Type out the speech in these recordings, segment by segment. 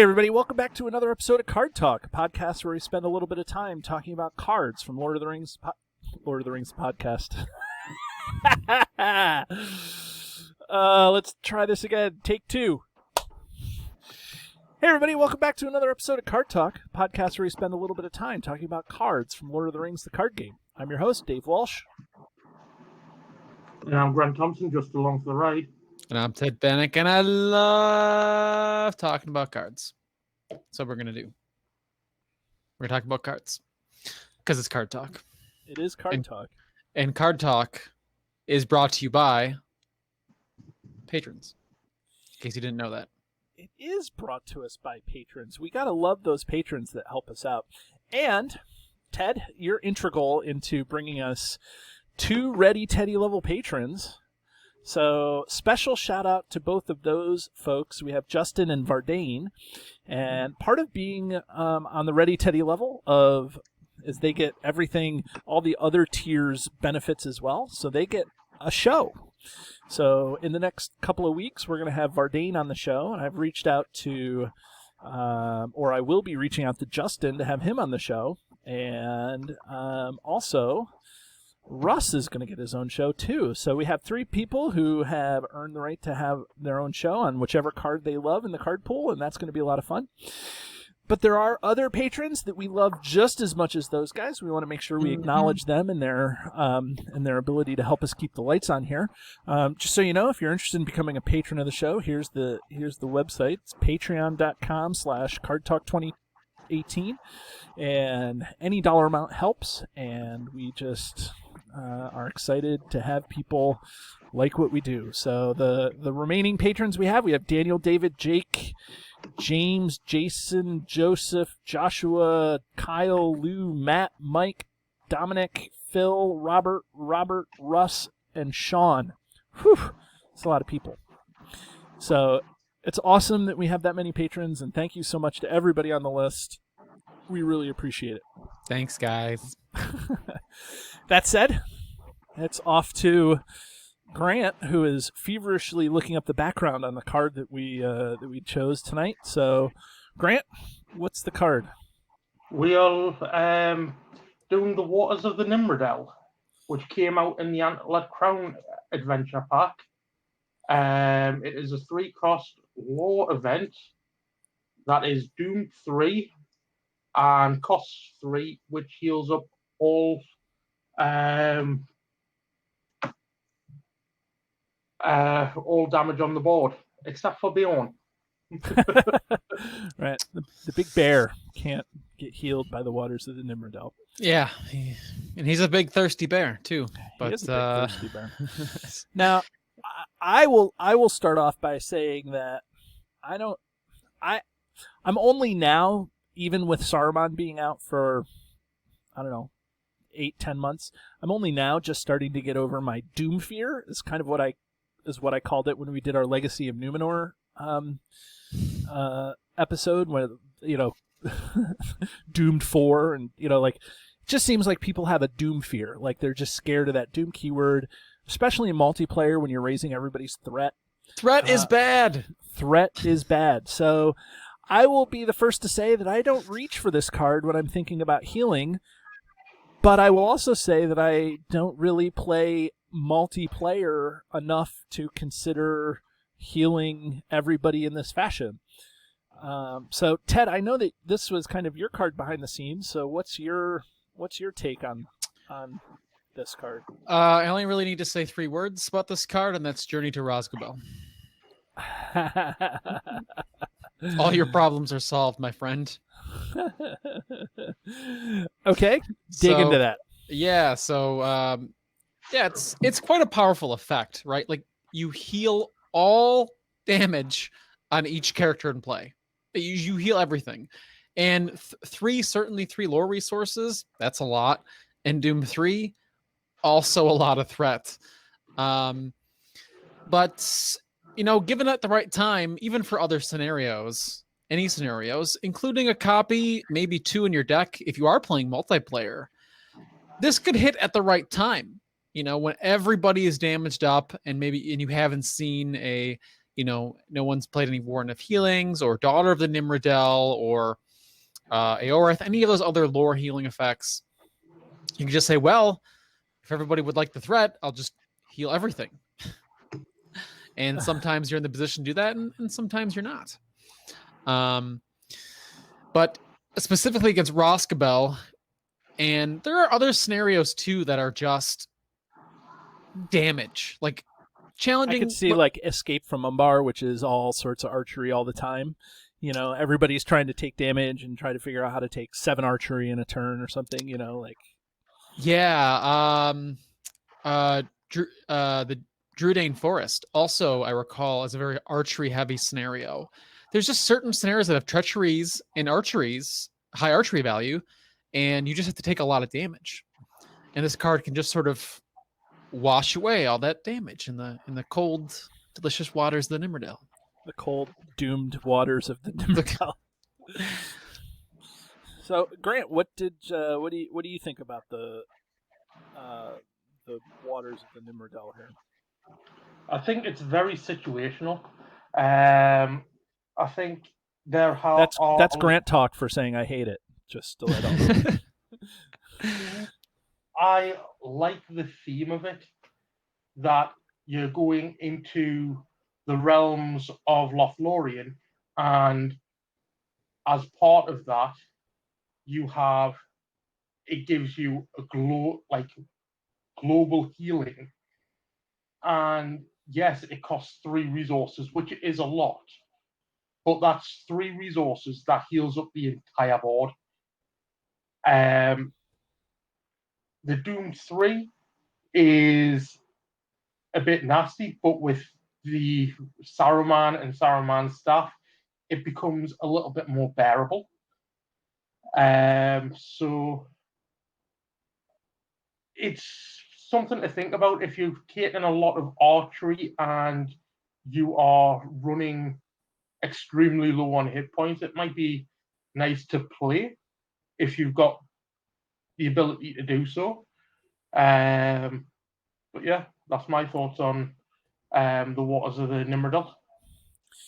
Hey everybody, welcome back to another episode of Card Talk, a podcast where we spend a little bit of time talking about cards from Lord of the Rings podcast. Let's try this again. Take two. Hey everybody, welcome back to another episode of Card Talk, a podcast where we spend a little bit of time talking about cards from Lord of the Rings, the card game. I'm your host, Dave Walsh. And I'm Grant Thompson, just along for the ride. And I'm Ted Bannock, and I love talking about cards. So we're going to do. We're going to talk about cards. Because it's Card Talk. It is Card Talk. And Card Talk is brought to you by patrons. In case you didn't know that. It is brought to us by patrons. We got to love those patrons that help us out. And, Ted, you're integral into bringing us 2 Ready Teddy level patrons. So, special shout out to both of those folks. We have Justin and Vardane. And part of being on the Ready Teddy level is they get everything, all the other tiers benefits as well. So they get a show. So in the next couple of weeks, we're going to have Vardane on the show. And I've reached out to, or I will be reaching out to Justin to have him on the show. And also, Russ is going to get his own show too. So we have 3 people who have earned the right to have their own show on whichever card they love in the card pool, and that's going to be a lot of fun. But there are other patrons that we love just as much as those guys. We want to make sure we acknowledge them and their ability to help us keep the lights on here. Just so you know, if you're interested in becoming a patron of the show, here's the website. It's patreon.com/cardtalk2018, and any dollar amount helps. And we just are excited to have people like what we do. So the remaining patrons we have Daniel, David, Jake, James, Jason, Joseph, Joshua, Kyle, Lou, Matt, Mike, Dominic, Phil, Robert, Russ, and Sean. Whew, that's a lot of people. So it's awesome that we have that many patrons, and thank you so much to everybody on the list. We really appreciate it. Thanks, guys. That said, it's off to Grant, who is feverishly looking up the background on the card that we chose tonight. So, Grant, what's the card? We are doing the Waters of the Nimrodel, which came out in the Antler Crown Adventure Pack. It is a 3-cost law event that is Doom 3 and costs 3, which heals up all damage on the board, except for Bjorn. Right. The big bear can't get healed by the Waters of the Nimrodel. Yeah. And he's a big thirsty bear, too. But, he is a big thirsty bear. Now, I will start off by saying that I'm only now, even with Saruman being out for, 8-10 months, I'm only now just starting to get over my doom fear. Is kind of what I called it when we did our Legacy of Numenor episode, where Doomed 4, and it just seems like people have a doom fear, like they're just scared of that doom keyword, especially in multiplayer when you're raising everybody's threat. Threat is bad. Threat is bad. So I will be the first to say that I don't reach for this card when I'm thinking about healing. But I will also say that I don't really play multiplayer enough to consider healing everybody in this fashion. So, Ted, I know that this was kind of your card behind the scenes. So, what's your take on this card? I only really need to say 3 words about this card, and that's Journey to Rosgobel. All your problems are solved, my friend. Okay, dig into that. Yeah, so it's quite a powerful effect, right? Like, you heal all damage on each character in play. You heal everything. And 3 lore resources, that's a lot. And Doom 3, also a lot of threat. But given at the right time, even for other scenarios, any scenarios, including a copy, maybe 2 in your deck, if you are playing multiplayer, this could hit at the right time. When everybody is damaged up and you haven't seen a no one's played any Warden of Healings or Daughter of the Nimrodel or Aorith, any of those other lore healing effects, you can just say, well, if everybody would like the threat, I'll just heal everything. And sometimes you're in the position to do that, and sometimes you're not. But specifically against Roscabel, and there are other scenarios too that are just damage, like challenging. I could see like Escape from Umbar, which is all sorts of archery all the time. Everybody's trying to take damage and try to figure out how to take 7 archery in a turn or something. Yeah. The Drudane Forest also, I recall, is a very archery-heavy scenario. There's just certain scenarios that have treacheries and archeries, high archery value, and you just have to take a lot of damage. And this card can just sort of wash away all that damage in the cold, delicious waters of the Nimrodel. The cold, doomed waters of the Nimrodel. So, Grant, what do you think about the waters of the Nimrodel here? I think it's very situational. I think that's Grant talk for saying I hate it. Just to let all I like the theme of it, that you're going into the realms of Lothlorien, and as part of that, it gives you a global healing. And yes, it costs 3 resources, which is a lot, but that's 3 resources that heals up the entire board. The Doom 3 is a bit nasty, but with the Saruman and Saruman's staff, it becomes a little bit more bearable. So it's something to think about if you've taken a lot of archery and you are running extremely low on hit points. It might be nice to play if you've got the ability to do so. But yeah, that's my thoughts on the waters of the Nimrodel.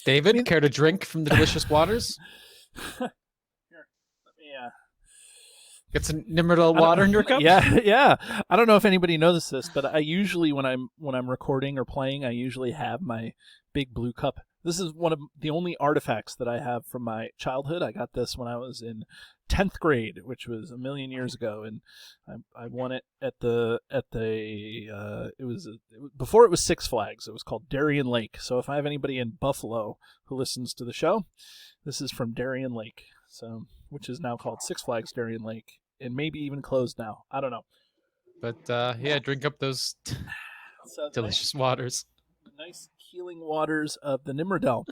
David, care to drink from the delicious waters? Here, let me get some Nimrodel water in your cup. Yeah. I don't know if anybody knows this, but I usually when I'm recording or playing, I usually have my big blue cup. This is one of the only artifacts that I have from my childhood. I got this when I was in 10th grade, which was a million years ago, and I won it before it was Six Flags. It was called Darien Lake. So if I have anybody in Buffalo who listens to the show, this is from Darien Lake, so which is now called Six Flags Darien Lake, and maybe even closed now. I don't know. But yeah, drink up those delicious waters. Nice healing waters of the Nimrodel.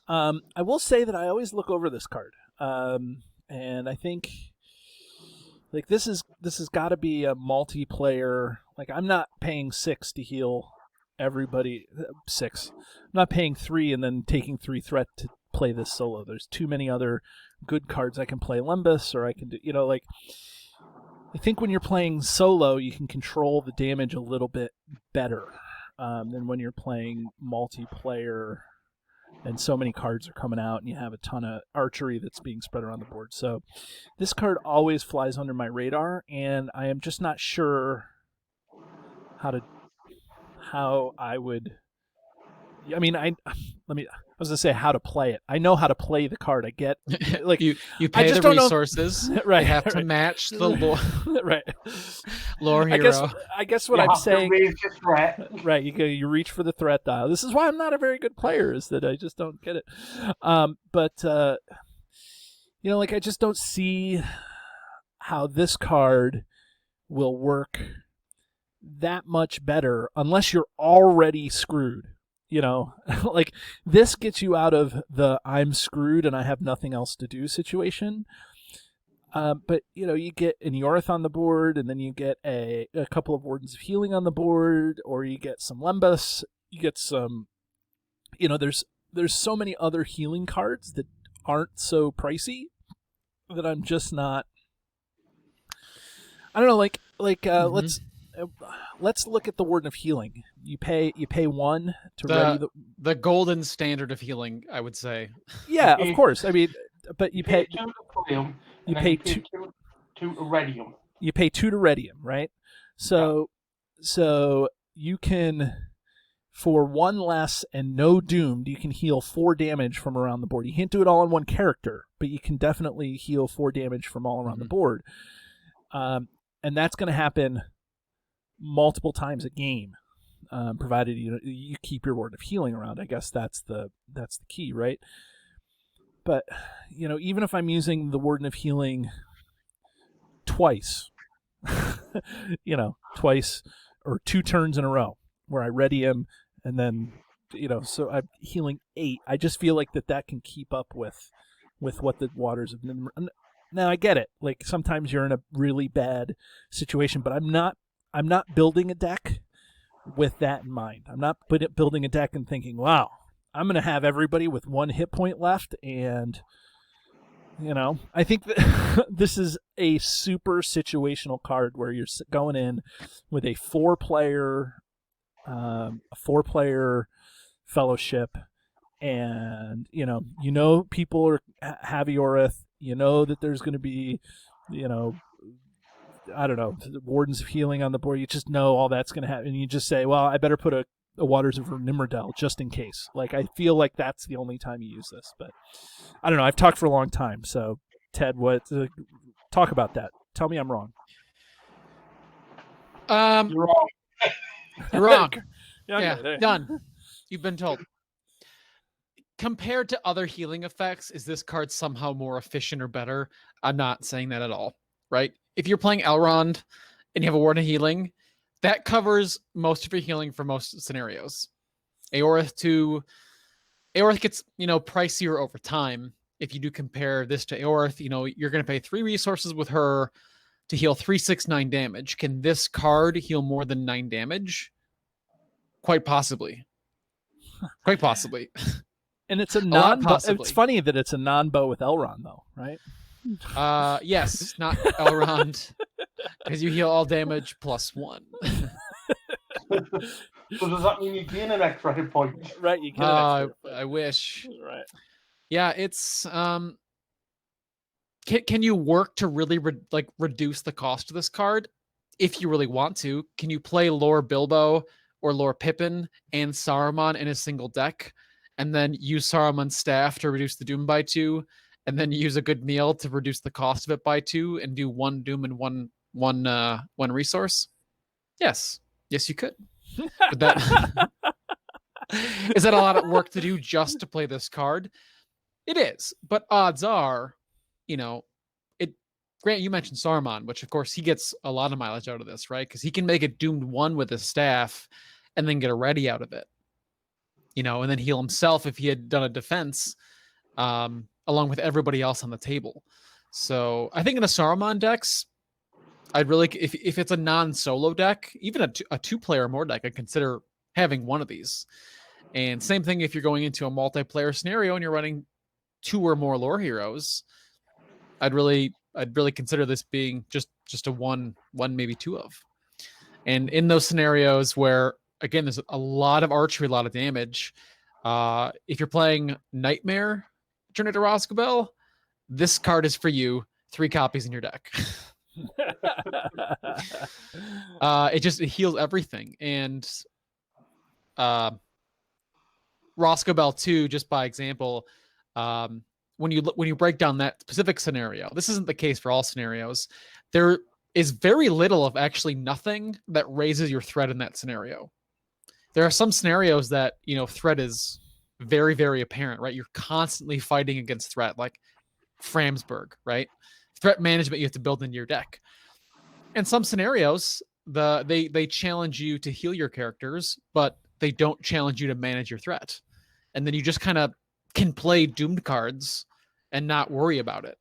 I will say that I always look over this card. And I think like this has got to be a multiplayer. Like I'm not paying 6 to heal everybody. 6. I'm not paying 3 and then taking 3 threat to play this solo. There's too many other good cards I can play Lembas, or I can do. I think when you're playing solo, you can control the damage a little bit better than when you're playing multiplayer. And so many cards are coming out, and you have a ton of archery that's being spread around the board. So this card always flies under my radar, and I am just not sure how I would. I mean, I was gonna say how to play it. I know how to play the card. I get like you pay the resources, right? You have to match the lore, right? Lore hero. I guess what I'm saying, threat. right? You reach for the threat dial. This is why I'm not a very good player. Is that I just don't get it. But I just don't see how this card will work that much better unless you're already screwed. Like this gets you out of the I'm screwed and I have nothing else to do situation. But you get an Eorth on the board, and then you get a couple of Wardens of Healing on the board, or you get some Lembas, you get some, there's so many other healing cards that aren't so pricey that I'm just not. I don't know, let's. let's look at the Warden of Healing. You pay 1 to ready the golden standard of healing, I would say. Yeah, of course. I mean, but you pay 2 to play him, you and pay then you pay 2 to ready him. You pay 2 to ready him, right? So you can, for 1 less and no doomed, you can heal 4 damage from around the board. You can't do it all on one character, but you can definitely heal 4 damage from all around the board. And that's going to happen multiple times a game, provided you keep your Warden of Healing around. I guess that's the key, right? But even if I'm using the Warden of Healing twice, twice or 2 turns in a row where I ready him, and then so I'm healing 8. I just feel like that can keep up with what the waters of Nimrodel. Now I get it. Like sometimes you're in a really bad situation, but I'm not building a deck with that in mind. I'm not building a deck and thinking, wow, I'm going to have everybody with 1 hit point left, and I think that this is a super situational card where you're going in with a 4-player fellowship, and people have Eorith. That there's going to be, I don't know, Wardens of Healing on the board. You just know all that's going to happen. And you just say, well, I better put a Waters of Nimrodel just in case. Like, I feel like that's the only time you use this. But I don't know. I've talked for a long time. So, Ted, talk about that. Tell me I'm wrong. You're wrong. You're wrong. Yeah, done. You've been told. Compared to other healing effects, is this card somehow more efficient or better? I'm not saying that at all, right? If you're playing Elrond and you have a Warden of Healing, that covers most of your healing for most scenarios. Eorith gets, pricier over time. If you do compare this to Eorith, you're going to pay 3 resources with her to heal 3, 6, 9 damage. Can this card heal more than 9 damage? Quite possibly. Quite possibly. And it's a non-bow. It's funny that it's a non-bow with Elrond, though, right? Yes, not Elrond, because you heal all damage plus 1. So does that mean you gain an extra hit point? Right, you get an extra. I wish. Right. Yeah, it's Can you work to really reduce the cost of this card if you really want to? Can you play Lore Bilbo or Lore Pippin and Saruman in a single deck, and then use Saruman's staff to reduce the Doom by 2, and then use a good meal to reduce the cost of it by 2, and do 1 Doom and one resource? Yes, you could. But that is that a lot of work to do just to play this card? It is, but odds are, Grant, you mentioned Saruman, which of course he gets a lot of mileage out of this, right? Because he can make a doomed 1 with his staff, and then get a ready out of it. And then heal himself if he had done a defense, along with everybody else on the table. So I think in a Saruman decks, I'd really, if it's a non-solo deck, even a 2-player or more deck, I'd consider having one of these. And same thing if you're going into a multiplayer scenario and you're running 2 or more lore heroes, I'd really consider this being just a one maybe 2 of. And in those scenarios where, again, there's a lot of archery, a lot of damage. If you're playing Nightmare Journey to Roscobel, this card is for you. 3 copies in your deck. It heals everything. And Roscobel 2, just by example, when you break down that specific scenario, this isn't the case for all scenarios. There is very little of actually nothing that raises your threat in that scenario. There are some scenarios that, threat is very, very apparent, right? You're constantly fighting against threat, like Framsburg, right? Threat management you have to build into your deck. And some scenarios, they challenge you to heal your characters, but they don't challenge you to manage your threat. And then you just kind of can play doomed cards and not worry about it.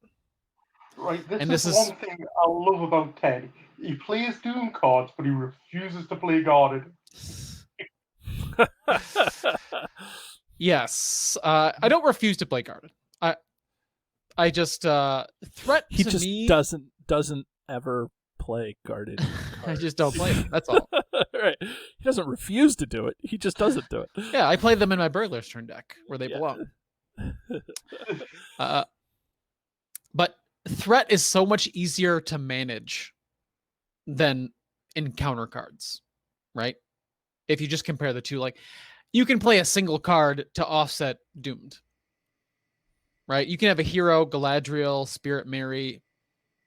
Right, this is one thing I love about Ted. He plays Doom cards, but he refuses to play guarded. Yes, I don't refuse to play guarded. I just threat. He to just me doesn't ever play guarded I cards. just don't play them. That's all. Right. He doesn't refuse to do it. He just doesn't do it. Yeah, I play them in my Burglar's Turn deck where they Yeah. belong. But threat is so much easier to manage than encounter cards, right? If you just compare the two, like you can play a single card to offset Doomed, right? You can have a hero, Galadriel, Spirit Mary.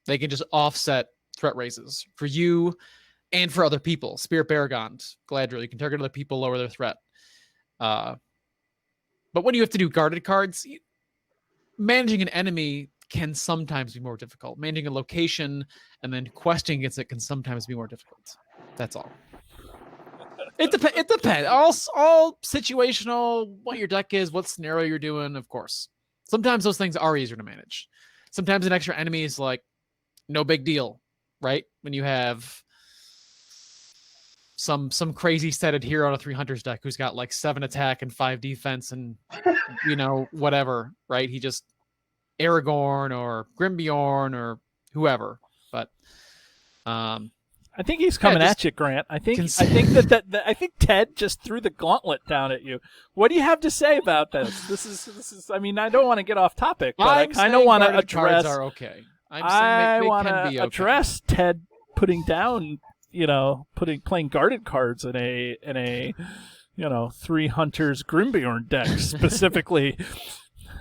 They can just offset threat raises for you and for other people. Spirit Baragond, Galadriel, you can target other people, lower their threat. But when you have to do guarded cards, managing an enemy can sometimes be more difficult. Managing a location and then questing against it can sometimes be more difficult. That's all. It depends. All situational, what your deck is, what scenario you're doing, of course. Sometimes those things are easier to manage. Sometimes an extra enemy is like, no big deal, right? When you have some crazy setted hero on a 3 hunters deck who's got like 7 attack and 5 defense and, whatever, right? He just Aragorn or Grimbeorn or whoever. But I think he's coming at you, Grant. I think Ted just threw the gauntlet down at you. What do you have to say about this? This is. I mean, I don't want to get off topic, but I kind of want to address. Cards are okay. I want to address Ted putting down, playing guarded cards in a 3 hunters Grimbeorn deck specifically,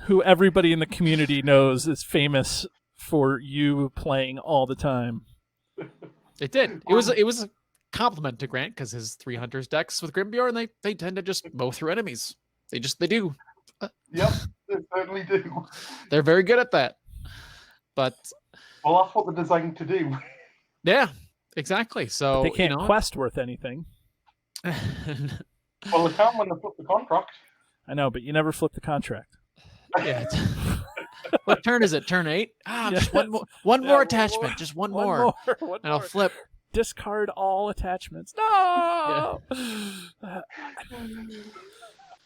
who everybody in the community knows is famous for you playing all the time. It did. It was a compliment to Grant because his 3 hunters decks with Grimbeorn, they tend to just mow through enemies. They do. Yep, they certainly do. They're very good at that. But well, that's what they're designed to do. Yeah, exactly. So but they can't quest worth anything. Well, they can when they flip the contract. I know, but you never flip the contract. Yeah. What turn is it? Turn 8? Just one more attachment. Just one more. And I'll flip. Discard all attachments. No! Yeah.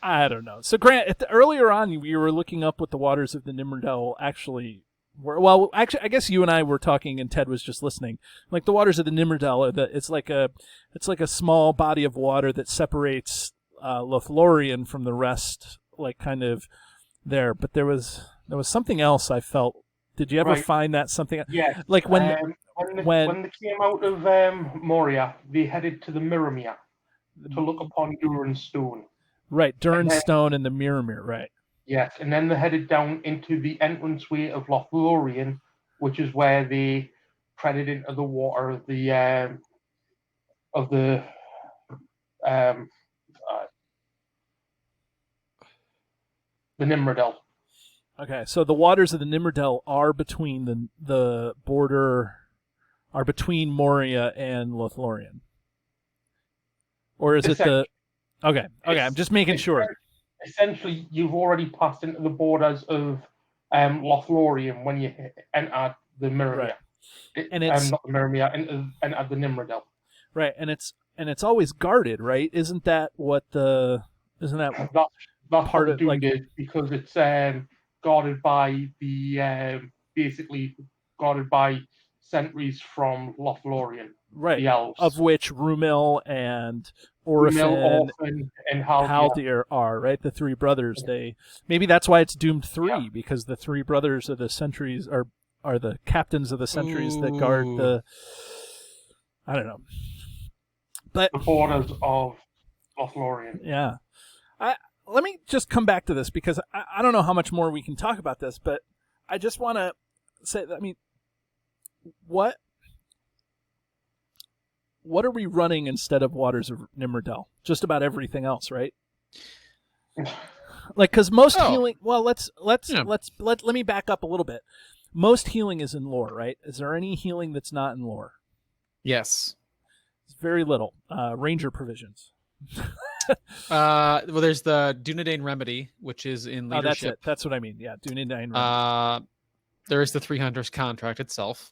I don't know. So, Grant, earlier on, we were looking up what the waters of the Nimrodel actually were. Well, actually, I guess you and I were talking, and Ted was just listening. Like the waters of the Nimrodel, it's like a small body of water that separates Lothlorien from the rest, like kind of there. But there was something else I felt. Did you ever find that something? Yeah. Like when they came out of Moria, they headed to the Mirrormere to look upon Durin's Stone. Right, Durin's Stone and the Mirrormere, right. Yes, and then they headed down into the entranceway of Lothlorien, which is where they treaded into the water of the Nimrodel. Okay, so the waters of the Nimrodel are between the border, are between Moria and Lothlorien, or is it the? Okay, I'm just making sure. Essentially, you've already passed into the borders of Lothlorien when you enter the Mirrormere. Right. And it's not the Mirrormere, enter the Nimrodel. Right, and it's always guarded, right? Isn't that that's part of like it, because it's guarded by the basically guarded by sentries from Lothlorien, right? The elves, of which Rumil and Orphan and Haldir are, right? The 3 brothers. Maybe that's why it's Doomed 3, because the 3 brothers of the sentries are the captains of the sentries that guard the. I don't know, but the borders of Lothlorien. Yeah, let me just come back to this because I don't know how much more we can talk about this, but I just want to say, I mean, what are we running instead of Waters of Nimrodel? Just about everything else, right? Like, because most healing. Well, let me back up a little bit. Most healing is in lore, right? Is there any healing that's not in lore? Yes. It's very little. Ranger provisions. Well, there's the Dunedain Remedy, which is in leadership. Oh, that's it. That's what I mean. Yeah, Dunedain Remedy. There is the 3 hunters contract itself.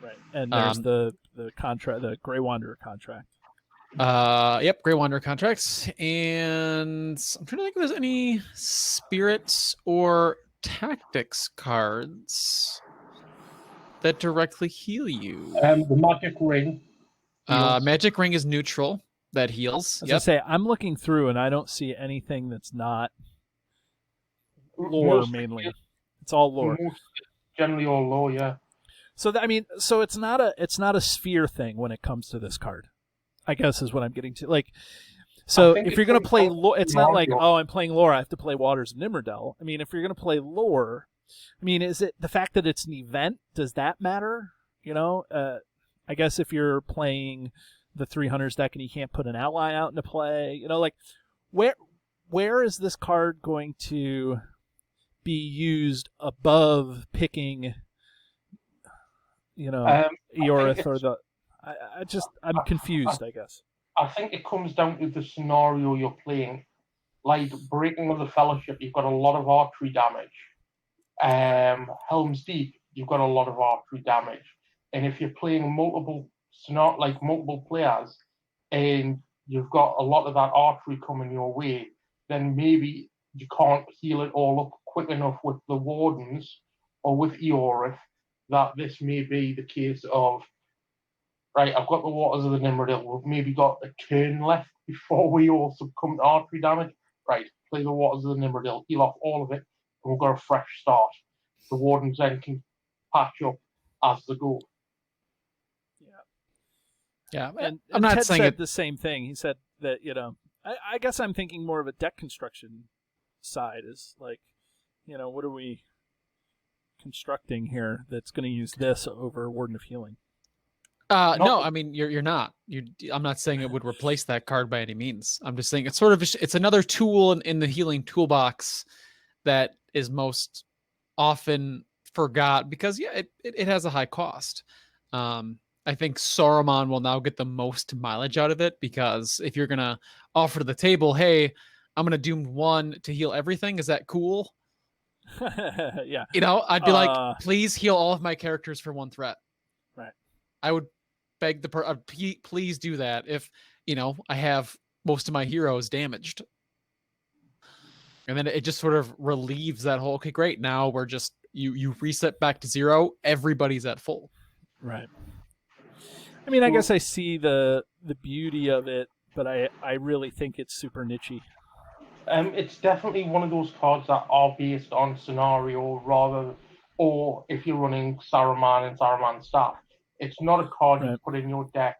Right, and there's the contract, the Grey Wanderer contract. Yep, Grey Wanderer contracts, and I'm trying to think if there's any spirits or tactics cards. that directly heal you? The magic ring. heals. Magic ring is neutral. That heals. As I Yep. say, I'm looking through and I don't see anything that's not lore Most- mainly. It's all lore. most- generally all low, yeah. So I mean, so it's not a sphere thing when it comes to this card, I guess is what I'm getting to. Like, so think if it you're gonna comes play down to lore, it's not like, Mario. oh, I'm playing lore, I have to play Waters of Nimrodel. I mean, if you're gonna play lore, I mean, is it the fact that it's an event? Does that matter? You know, I guess if you're playing the 300s deck and you can't put an ally out into play, you know, like where is this card going to be used above picking, you know, Eorith or the? I'm confused, I guess. I think it comes down to the scenario you're playing. Like Breaking of the Fellowship, you've got a lot of archery damage. Helm's Deep, you've got a lot of archery damage. And if you're playing multiple players, and you've got a lot of that archery coming your way, then maybe you can't heal it all up quick enough with the Wardens or with Eorith that this may be the case of, right, I've got the Waters of the Nimrodel. We've maybe got a turn left before we all succumb to archery damage. Right, play the Waters of the Nimrodel, heal off all of it, and we've got a fresh start. The Wardens then can patch up as they go. Yeah. And I'm not Ted saying said it. the same thing. He said that, you know, I guess I'm thinking more of a deck construction side is like, you know, what are we constructing here that's going to use this over Warden of Healing? No, I mean you're not. I'm not saying it would replace that card by any means. I'm just saying it's sort of it's another tool in the healing toolbox that is most often forgot because it has a high cost. I think Saruman will now get the most mileage out of it because if you're gonna offer to the table, hey, I'm gonna doom 1 to heal everything, is that cool? Yeah. You know, I'd be like, please heal all of my characters for 1 threat. Right. I would beg please do that if, you know, I have most of my heroes damaged. And then it just sort of relieves that whole, okay, great, now we're just, you reset back to 0, everybody's at full. Right. I mean, I guess I see the beauty of it, but I really think it's super nichey. It's definitely one of those cards that are based on scenario rather, or if you're running Saruman and Saruman staff, it's not a card you put in your deck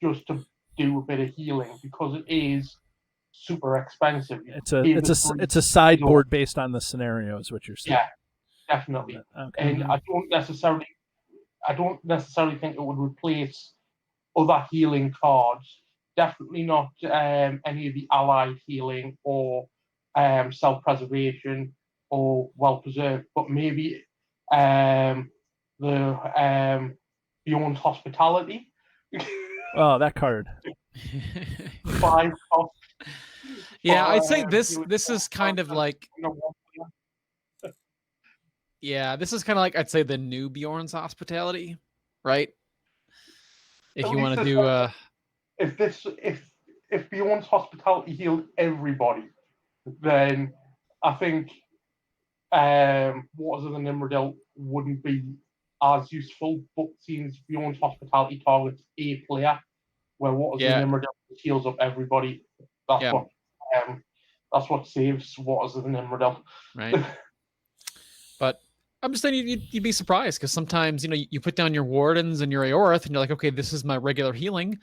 just to do a bit of healing because it is super expensive. It's a sideboard based on the scenario, is what you're saying. Yeah, definitely. Okay. And I don't necessarily think it would replace other healing cards. Definitely not any of the allied healing or self-preservation or well-preserved, but maybe the Beyond Hospitality. Oh, that card. 5 cost. Yeah, I'd say this is kind of like, yeah, this is kind of like, I'd say the new Bjorn's Hospitality, right? If you want to do if Beyond's Hospitality healed everybody, then I think Waters of the Nimrodel wouldn't be as useful. But since Beyond's Hospitality targets a player, where Waters of the Nimrodel heals up everybody, that's what saves Waters of the Nimrodel. Right. But I'm just saying you'd be surprised because sometimes, you know, you put down your Wardens and your Eorith and you're like, okay, this is my regular healing,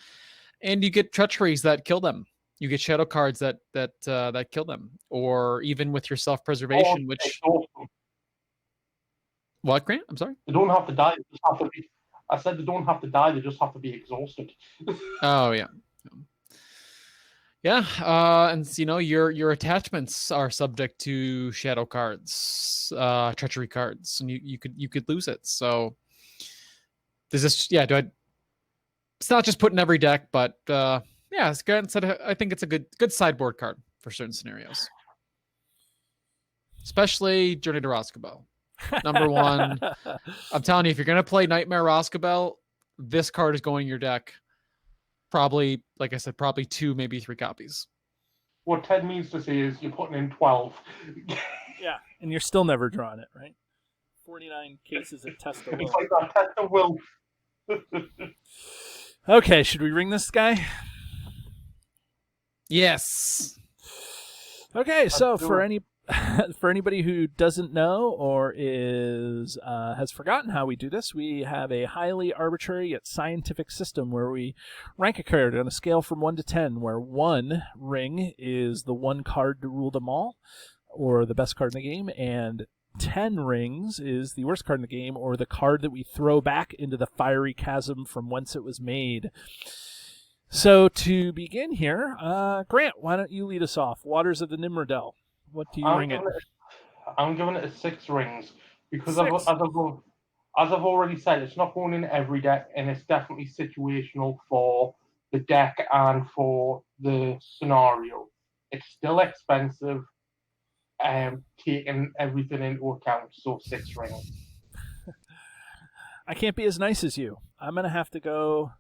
and you get treacheries that kill them. You get shadow cards that kill them, or even with your self-preservation, which. What, Grant? I'm sorry. They don't have to die. They just have to be. I said they don't have to die. They just have to be exhausted. Oh yeah. Yeah, and you know your attachments are subject to shadow cards, treachery cards, and you could lose it. So there's this, it's not just put in every deck, but yeah, as Grant said, I think it's a good sideboard card for certain scenarios, especially Journey to Roscoe. Number 1, I'm telling you, if you're gonna play Nightmare Roscoe, this card is going in your deck. Probably, like I said, probably 2, maybe 3 copies. What Ted means to say is you're putting in 12. Yeah, and you're still never drawing it, right? 49 cases of test of It's will. like that test of will. Okay, should we ring this guy? Yes. Okay, so do for it. for anybody who doesn't know or is has forgotten how we do this, we have a highly arbitrary yet scientific system where we rank a card on a scale from 1 to 10, where 1 ring is the one card to rule them all, or the best card in the game, and 10 rings is the worst card in the game, or the card that we throw back into the fiery chasm from whence it was made. So to begin here, Grant, why don't you lead us off? Waters of the Nimrodel. What do you ring it? I'm giving it a 6 rings because 6. as I've already said, it's not going in every deck, and it's definitely situational for the deck and for the scenario. It's still expensive, taking everything into account. So 6 rings. I can't be as nice as you. I'm gonna have to go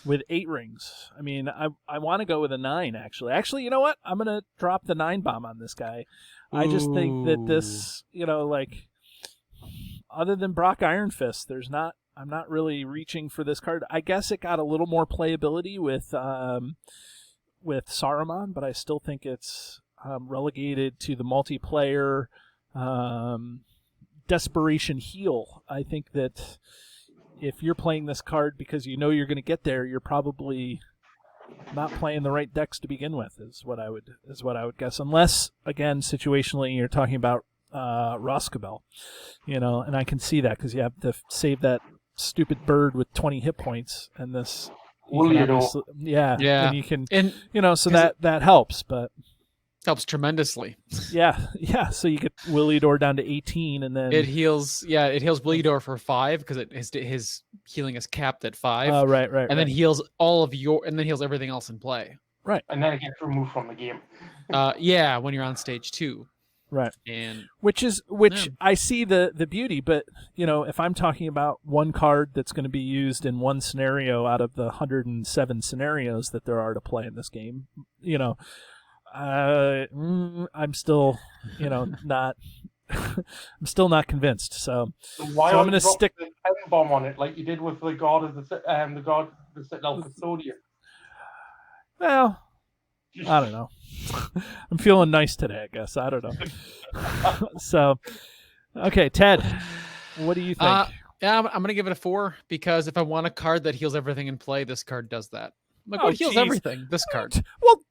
with 8 rings. I mean, I want to go with a 9 actually. Actually, you know what? I'm gonna drop the 9 bomb on this guy. I just think that this, like, other than Brock Iron Fist, I'm not really reaching for this card. I guess it got a little more playability with Saruman, but I still think it's relegated to the multiplayer desperation heal. I think that if you're playing this card because you know you're going to get there, you're probably not playing the right decks to begin with. Is what I would guess. Unless, again, situationally, you're talking about Roskabel, and I can see that because you have to save that stupid bird with 20 hit points, and this. Yeah, and you can, so that helps, but helps tremendously. Yeah. So you get Willidor down to 18, and then it heals. Yeah, it heals Willidor for 5 because his healing is capped at 5. Oh, right. And then heals and then heals everything else in play. Right. And then it gets removed from the game. Yeah, when you're on stage 2. Right. And which I see the beauty, but if I'm talking about one card that's going to be used in one scenario out of the 107 scenarios that there are to play in this game, I'm still, not. I'm still not convinced. So why I'm going to stick the 10 bomb on it like you did with the god of the Citadel Custodian. Well, I don't know. I'm feeling nice today, I guess. I don't know. So, okay, Ted, what do you think? Yeah, I'm going to give it a 4 because if I want a card that heals everything in play, this card does that. I'm like, it heals everything. This card. Well,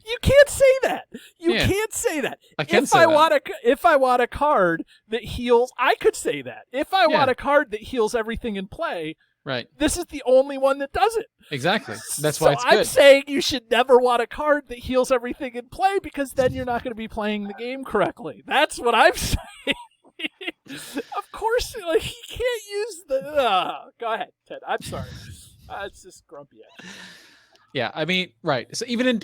you can't say that. You can't say that. I can say that. If I want a card that heals, I could say that. If I want a card that heals everything in play, right. This is the only one that does it. Exactly. That's why it's good. I'm saying you should never want a card that heals everything in play because then you're not going to be playing the game correctly. That's what I'm saying. Of course, you can't use the. Go ahead, Ted. I'm sorry. It's just grumpy. Yeah, I mean, right. So even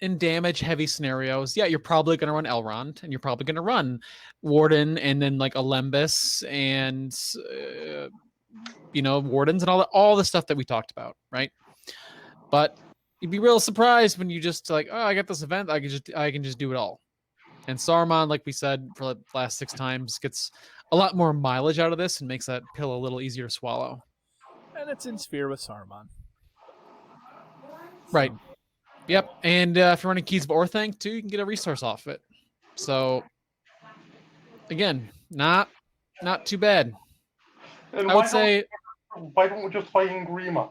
in damage-heavy scenarios, you're probably going to run Elrond, and you're probably going to run Warden, and then like Alembus, and Wardens, and all the stuff that we talked about, right? But you'd be real surprised when you just like, oh, I got this event, I can just do it all. And Saruman, like we said for the last 6 times, gets a lot more mileage out of this and makes that pill a little easier to swallow. And it's in Sphere with Saruman. Right. Yep. And if you're running Keys of Orthanc too, you can get a resource off it. So again, not too bad. And I would say, why don't we just play in Grima,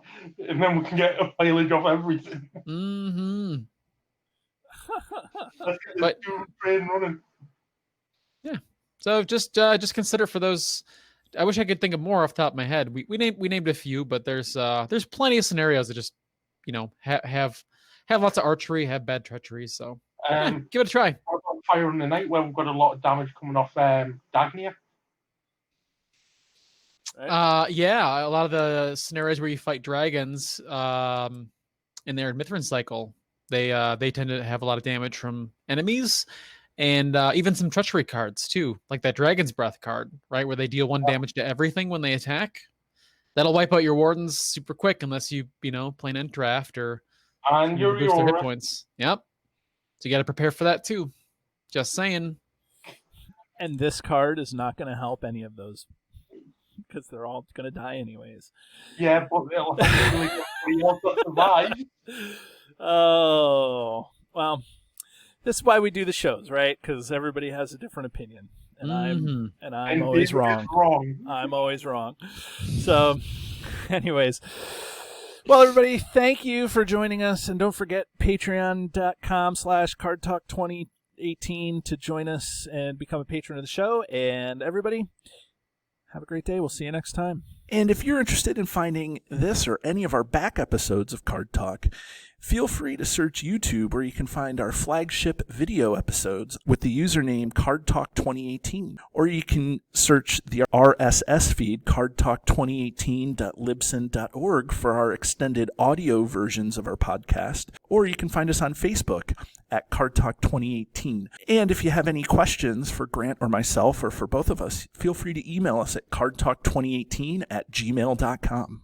and then we can get a mileage of everything. Mm-hmm. Let's get this train running. Yeah. So just consider for those. I wish I could think of more off the top of my head. We named a few, but there's plenty of scenarios that just have lots of archery, have bad treachery. So give it a try. Fire in the Night, where we've got a lot of damage coming off Dagnia. Right. A lot of the scenarios where you fight dragons in their Mithrin cycle, they tend to have a lot of damage from enemies, and even some treachery cards too, like that Dragon's Breath card, right, where they deal 1 damage to everything when they attack. That'll wipe out your wardens super quick unless you play an end draft or boost their hit points. Yep. So you got to prepare for that too. Just saying. And this card is not going to help any of those because they're all going to die anyways. Yeah, but it'll hopefully somebody else will survive. Oh, well, this is why we do the shows, right? Because everybody has a different opinion. And I'm And always David wrong. is wrong. I'm always wrong. So, anyways. Well, everybody, thank you for joining us. And don't forget patreon.com/cardtalk2018 to join us and become a patron of the show. And everybody, have a great day. We'll see you next time. And if you're interested in finding this or any of our back episodes of Card Talk, feel free to search YouTube where you can find our flagship video episodes with the username Card Talk 2018. Or you can search the RSS feed, cardtalk2018.libsyn.org, for our extended audio versions of our podcast. Or you can find us on Facebook at Card Talk 2018. And if you have any questions for Grant or myself or for both of us, feel free to email us at cardtalk2018@gmail.com.